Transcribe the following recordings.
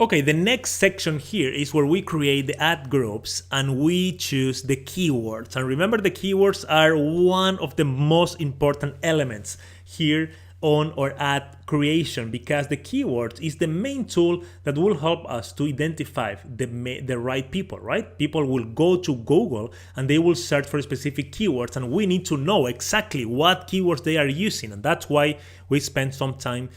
Okay, the next section here is where we create the ad groups and we choose the keywords. And remember, the keywords are one of the most important elements here on our ad creation, because the keywords is the main tool that will help us to identify the right people, right? People will go to Google and they will search for specific keywords, and we need to know exactly what keywords they are using. And that's why we spent some time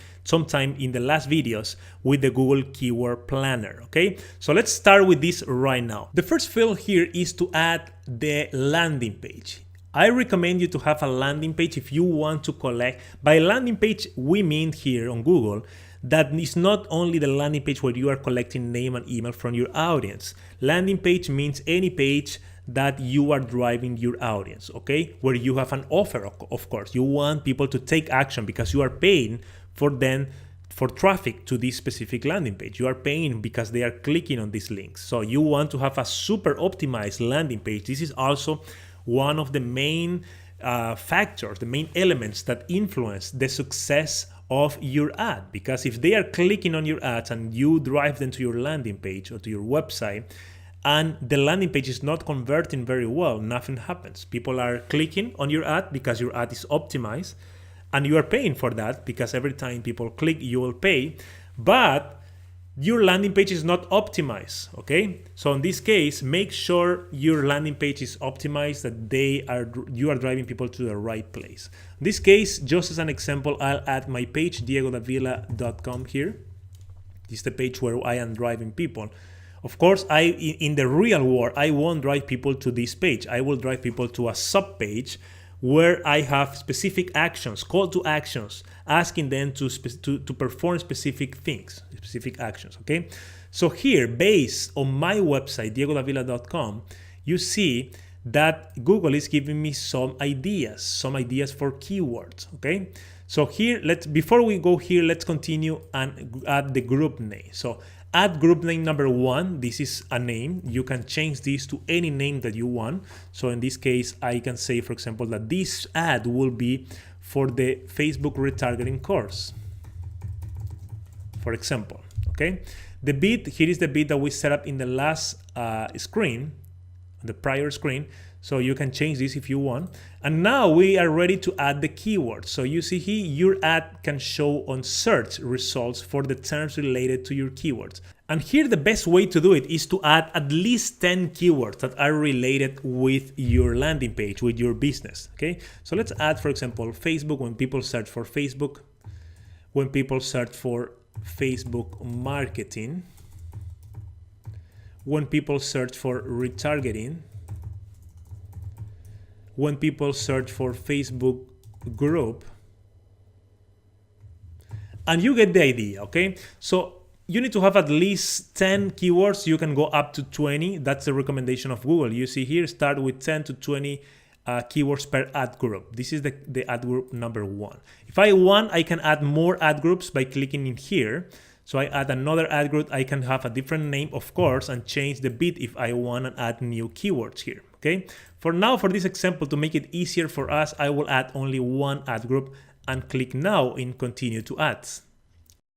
in the last videos with the Google Keyword Planner, okay? So let's start with this right now. The first field here is to add the landing page. I recommend you to have a landing page if you want to collect. By landing page, we mean here on Google that it's not only the landing page where you are collecting name and email from your audience. Landing page means any page that you are driving your audience, okay? Where you have an offer, of course. You want people to take action because you are paying for traffic to this specific landing page. You are paying because they are clicking on these links. So you want to have a super optimized landing page. This is also one of the main factors, the main elements that influence the success of your ad. Because if they are clicking on your ads and you drive them to your landing page or to your website, and the landing page is not converting very well, nothing happens. People are clicking on your ad because your ad is optimized, and you are paying for that because every time people click, you will pay. But your landing page is not optimized, okay? So in this case, make sure your landing page is optimized, that you are driving people to the right place. In this case, just as an example, I'll add my page, diegodavila.com here. This is the page where I am driving people. Of course, in the real world, I won't drive people to this page. I will drive people to a sub-page where I have specific actions, call to actions, asking them to perform specific things, specific actions, okay? So here, based on my website, diegodavila.com, you see that Google is giving me some ideas for keywords, okay? So here, before we go here, let's continue and add the group name. So add group name number 1. This is a name. You can change this to any name that you want. So in this case, I can say, for example, that this ad will be for the Facebook retargeting course, for example, okay? The bid, here is the bid that we set up in the last screen, the prior screen. So you can change this if you want. And now we are ready to add the keywords. So you see here, your ad can show on search results for the terms related to your keywords. And here the best way to do it is to add at least 10 keywords that are related with your landing page, with your business, okay? So let's add, for example, Facebook, when people search for Facebook, when people search for Facebook marketing, when people search for retargeting, when people search for Facebook group, and you get the idea, okay? So you need to have at least 10 keywords. You can go up to 20. That's the recommendation of Google. You see here, start with 10 to 20 keywords per ad group. This is the ad group number 1. If I want, I can add more ad groups by clicking in here. So I add another ad group. I can have a different name, of course, and change the bid if I want to add new keywords here, okay? For now, for this example, to make it easier for us, I will add only one ad group and click now in continue to ads.